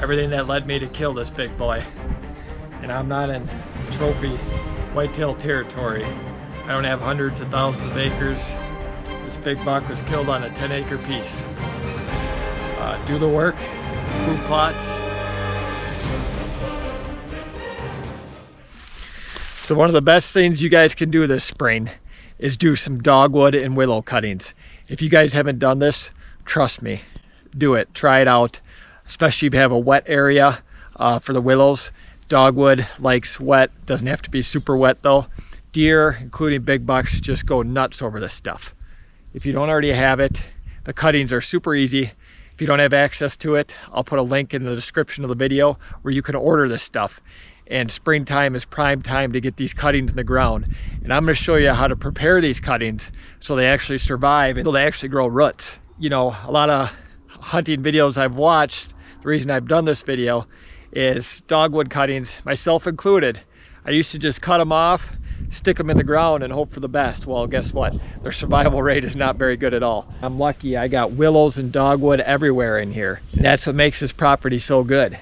everything that led me to kill this big boy. And I'm not in trophy whitetail territory. I don't have hundreds of thousands of acres. This big buck was killed on a 10-acre piece. Do the work, food plots. So one of the best things you guys can do this spring is do some dogwood and willow cuttings. If you guys haven't done this, trust me, do it, try it out, especially if you have a wet area for the willows. Dogwood likes wet, doesn't have to be super wet though. Deer, including big bucks, just go nuts over this stuff. If you don't already have it, the cuttings are super easy. If you don't have access to it, I'll put a link in the description of the video where you can order this stuff. And springtime is prime time to get these cuttings in the ground. And I'm going to show you how to prepare these cuttings so they actually survive and so they actually grow roots. You know, a lot of hunting videos I've watched, the reason I've done this video is dogwood cuttings, myself included. I used to just cut them off, stick them in the ground and hope for the best. Well, guess what? Their survival rate is not very good at all. I'm lucky I got willows and dogwood everywhere in here. And that's what makes this property so good.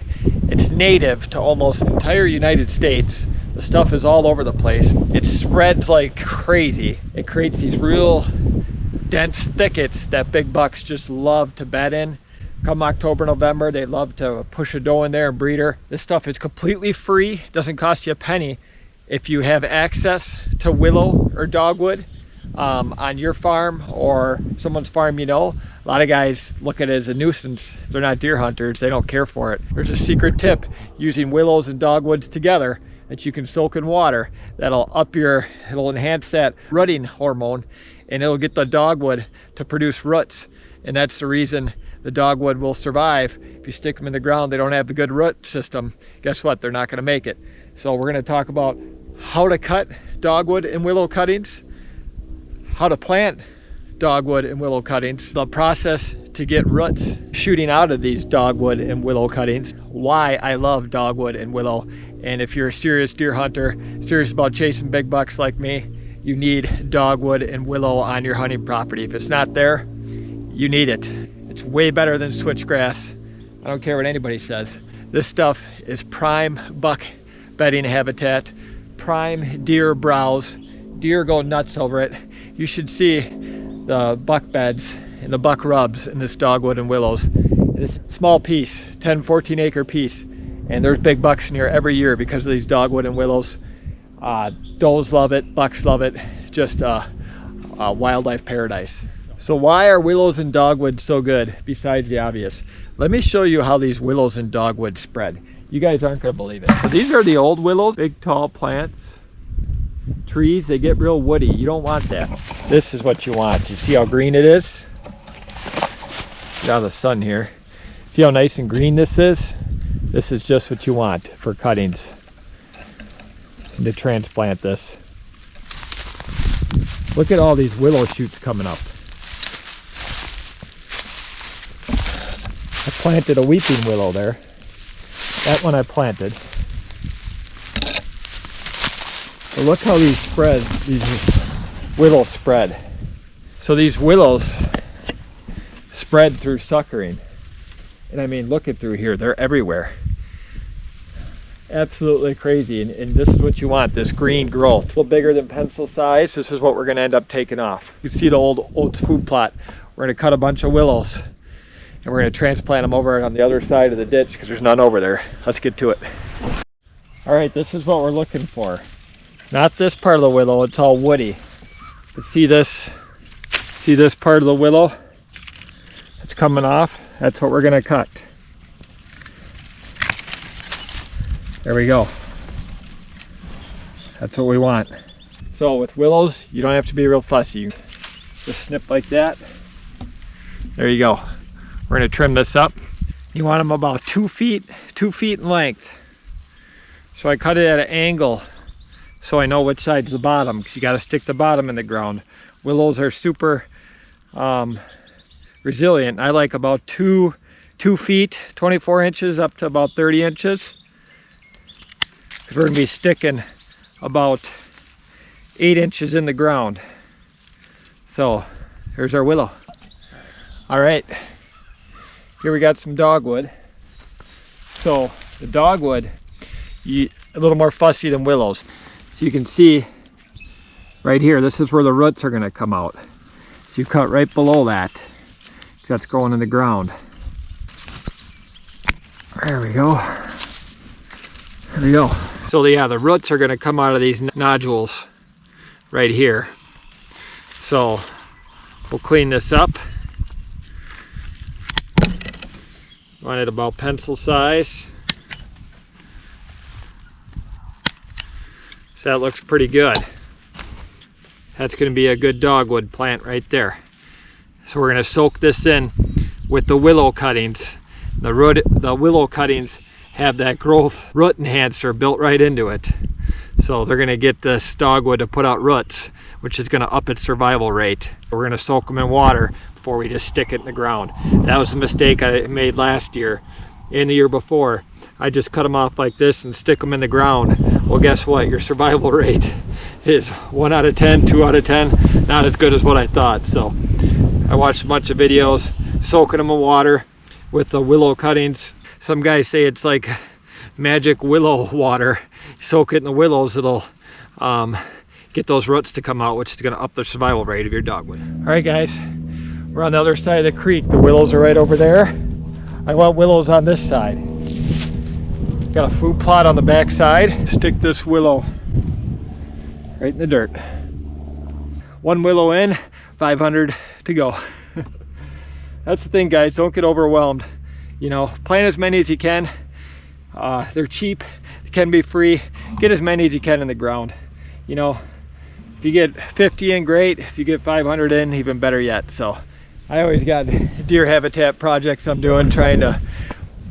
It's native to almost the entire United States. The stuff is all over the place. It spreads like crazy. It creates these real dense thickets that big bucks just love to bed in. Come October, November, they love to push a doe in there and breed her. This stuff is completely free, doesn't cost you a penny. If you have access to willow or dogwood on your farm or someone's farm, you know, a lot of guys look at it as a nuisance. They're not deer hunters, they don't care for it. There's a secret tip using willows and dogwoods together that you can soak in water. That'll it'll enhance that rooting hormone and it'll get the dogwood to produce roots. And that's the reason the dogwood will survive. If you stick them in the ground, they don't have the good root system. Guess what? They're not gonna make it. So we're gonna talk about how to cut dogwood and willow cuttings, how to plant dogwood and willow cuttings, the process to get roots shooting out of these dogwood and willow cuttings, why I love dogwood and willow. And if you're a serious deer hunter, serious about chasing big bucks like me, you need dogwood and willow on your hunting property. If it's not there, you need it. It's way better than switchgrass. I don't care what anybody says. This stuff is prime buck bedding habitat, prime deer browse. Deer go nuts over it. You should see the buck beds and the buck rubs in this dogwood and willows. It's a small piece, 10, 14 acre piece. And there's big bucks in here every year because of these dogwood and willows. Does love it, bucks love it. Just a wildlife paradise. So why are willows and dogwood so good besides the obvious? Let me show you how these willows and dogwood spread. You guys aren't gonna believe it. So these are the old willows, big tall plants, trees, they get real woody. You don't want that. This is what you want. You see how green it is? Get out of the sun here. See how nice and green this is? This is just what you want for cuttings and to transplant this. Look at all these willow shoots coming up. I planted a weeping willow there. That one I planted. But look how these spread, these willows spread. So these willows spread through suckering. And I mean, look at through here, they're everywhere. Absolutely crazy, and this is what you want, this green growth. A little bigger than pencil size, this is what we're gonna end up taking off. You can see the old oats food plot. We're gonna cut a bunch of willows and we're gonna transplant them over on the other side of the ditch because there's none over there. Let's get to it. All right, this is what we're looking for. Not this part of the willow, it's all woody. But see this part of the willow that's coming off? That's what we're gonna cut. There we go. That's what we want. So with willows, you don't have to be real fussy. You just snip like that. There you go. We're gonna trim this up. You want them about 2 feet in length. So I cut it at an angle so I know which side's the bottom, because you gotta stick the bottom in the ground. Willows are super resilient. I like about 2 feet, 24 inches up to about 30 inches. We're going to be sticking about 8 inches in the ground. So here's our willow. All right, here we got some dogwood. So the dogwood, a little more fussy than willows. So you can see right here, this is where the roots are going to come out. So you cut right below that. That's going in the ground. There we go. There we go. So yeah, the roots are going to come out of these nodules right here. So we'll clean this up. Want it about pencil size. So that looks pretty good. That's going to be a good dogwood plant right there. So we're going to soak this in with the willow cuttings. The willow cuttings have that growth root enhancer built right into it. So they're going to get this dogwood to put out roots, which is going to up its survival rate. We're going to soak them in water before we just stick it in the ground. That was a mistake I made last year and the year before. I just cut them off like this and stick them in the ground. Well, guess what? Your survival rate is 1 out of 10, 2 out of 10. Not as good as what I thought. So I watched a bunch of videos soaking them in water with the willow cuttings. Some guys say it's like magic willow water. Soak it in the willows, it'll get those roots to come out, which is going to up the survival rate of your dogwood. All right, guys, we're on the other side of the creek. The willows are right over there. I want willows on this side. Got a food plot on the back side. Stick this willow right in the dirt. 1 willow in, 500 to go. That's the thing, guys, don't get overwhelmed. You know, plant as many as you can. They're cheap, they can be free. Get as many as you can in the ground. You know, if you get 50 in, great. If you get 500 in, even better yet. So I always got deer habitat projects I'm doing, trying to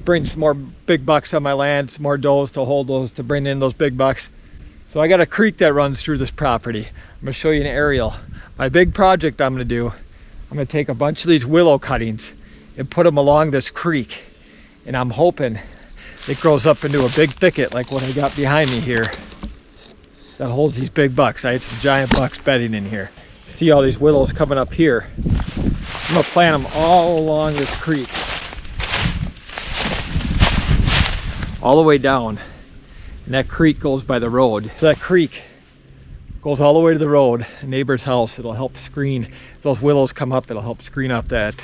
bring some more big bucks on my land, some more does to hold those, to bring in those big bucks. So I got a creek that runs through this property. I'm gonna show you an aerial. My big project I'm gonna do, I'm gonna take a bunch of these willow cuttings and put them along this creek. And I'm hoping it grows up into a big thicket like what I got behind me here that holds these big bucks. I had some giant bucks bedding in here. See all these willows coming up here. I'm gonna plant them all along this creek, all the way down. And that creek goes by the road. So that creek goes all the way to the road, a neighbor's house. It'll help screen, if those willows come up, it'll help screen up that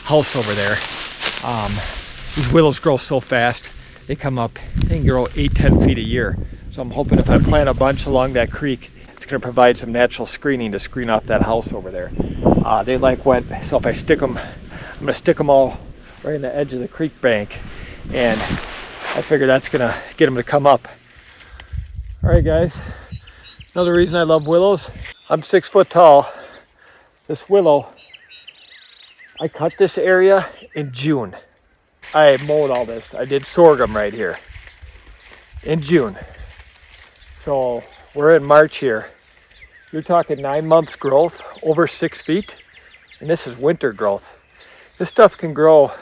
house over there. These willows grow so fast. They come up, they can grow 8-10 feet a year. So I'm hoping if I plant a bunch along that creek, it's going to provide some natural screening to screen off that house over there. They like wet, so if I stick them, I'm going to stick them all right in the edge of the creek bank, and I figure that's going to get them to come up. All right, guys, another reason I love willows, I'm 6 foot tall. This willow, I cut this area in June. I mowed all this. I did sorghum right here in June. So we're in March here. You're talking 9 months growth, over 6 feet, and this is winter growth. This stuff can grow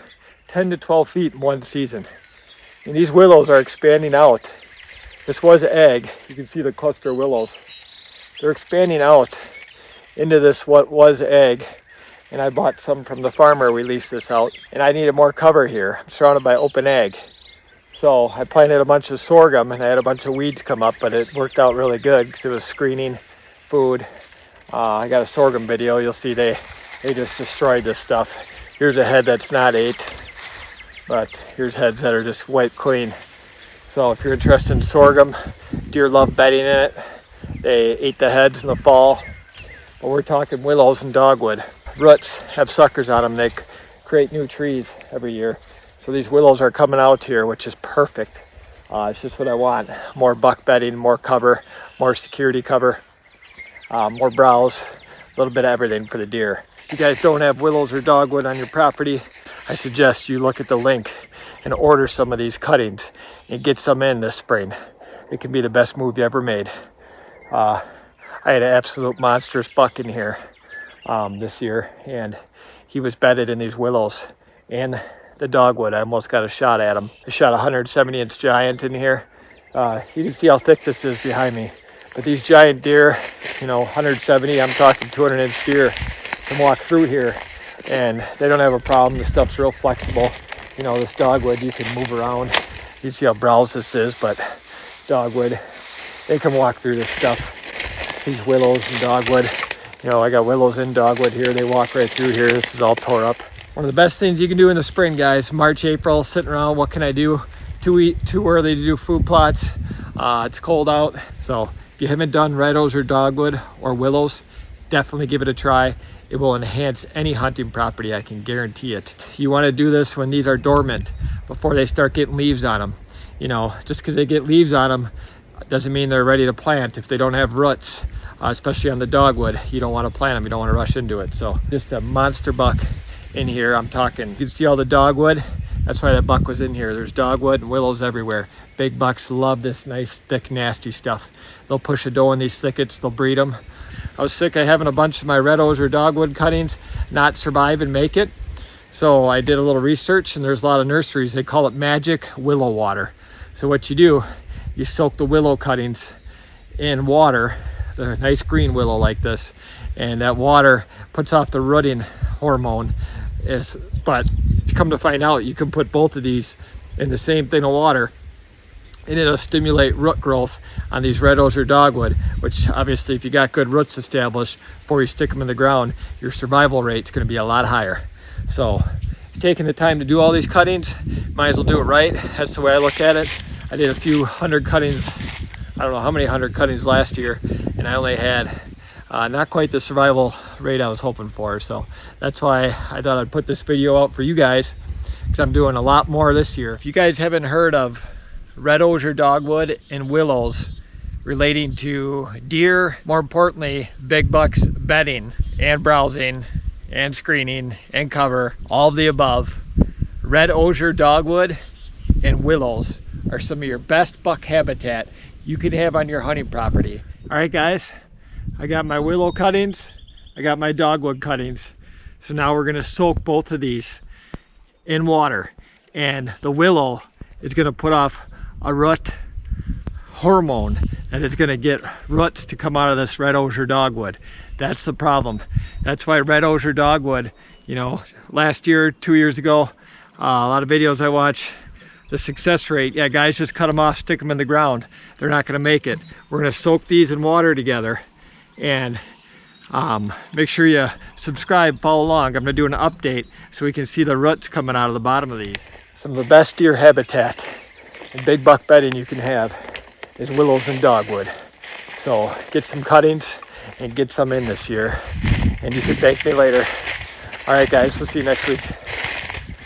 10 to 12 feet in one season. And these willows are expanding out. This was egg. You can see the cluster of willows. They're expanding out into this what was egg. And I bought some from the farmer, we leased this out. And I needed more cover here. I'm surrounded by open egg. So I planted a bunch of sorghum and I had a bunch of weeds come up, but it worked out really good because it was screening, food. I got a sorghum video. You'll see they just destroyed this stuff. Here's a head that's not ate, but here's heads that are just wiped clean. So if you're interested in sorghum, deer love bedding in it. They ate the heads in the fall, but we're talking willows and dogwood. Roots have suckers on them. They create new trees every year. So these willows are coming out here, which is perfect. It's just what I want. More buck bedding, more cover, more security cover, more browse, a little bit of everything for the deer. If you guys don't have willows or dogwood on your property, I suggest you look at the link and order some of these cuttings and get some in this spring. It can be the best move you ever made. I had an absolute monstrous buck in here this year, and he was bedded in these willows and the dogwood. I almost got a shot at him. I shot a 170-inch giant in here. You can see how thick this is behind me. But these giant deer, you know, 170, I'm talking 200-inch deer, can walk through here and they don't have a problem. The stuff's real flexible. You know, this dogwood, you can move around. You can see how browse this is, but dogwood, they can walk through this stuff. These willows and dogwood, you know, I got willows in dogwood here. They walk right through here. This is all tore up. One of the best things you can do in the spring, guys, March, April, sitting around, what can I do? Too early to do food plots. It's cold out. So if you haven't done reddos or dogwood or willows, definitely give it a try. It will enhance any hunting property, I can guarantee it. You want to do this when these are dormant, before they start getting leaves on them. You know, just because they get leaves on them doesn't mean they're ready to plant. If they don't have roots, especially on the dogwood, you don't want to plant them. You don't want to rush into it. So just a monster buck in here. I'm talking, you can see all the dogwood. That's why that buck was in here. There's dogwood and willows everywhere. Big bucks love this nice, thick, nasty stuff. They'll push a doe in these thickets. They'll breed them. I was sick of having a bunch of my reddos or dogwood cuttings not survive and make it. So I did a little research, and there's a lot of nurseries. They call it magic willow water. So what you do, you soak the willow cuttings in water, the nice green willow like this, and that water puts off the rooting hormone. But come to find out, you can put both of these in the same thing of water, and it'll stimulate root growth on these reddos or dogwood, which obviously if you got good roots established before you stick them in the ground, your survival rate's going to be a lot higher. So taking the time to do all these cuttings, might as well do it right. That's the way I look at it. I did a few hundred cuttings, I don't know how many hundred cuttings last year, and I only had not quite the survival rate I was hoping for. So that's why I thought I'd put this video out for you guys, because I'm doing a lot more this year. If you guys haven't heard of reddos or dogwood and willows relating to deer, more importantly, big bucks bedding and browsing and screening and cover, all of the above, red osier dogwood and willows are some of your best buck habitat you could have on your hunting property. All right, guys, I got my willow cuttings, I got my dogwood cuttings. So now we're gonna soak both of these in water, and the willow is gonna put off a root hormone, and it's going to get roots to come out of this red osier dogwood. That's the problem. That's why red osier dogwood, you know, last year, 2 years ago, a lot of videos I watch, the success rate, yeah, guys just cut them off, stick them in the ground. They're not going to make it. We're going to soak these in water together, and make sure you subscribe, follow along. I'm going to do an update so we can see the roots coming out of the bottom of these. Some of the best deer habitat and big buck bedding you can have is willows and dogwood. So get some cuttings and get some in this year, and you can thank me later. All right, guys, we'll see you next week.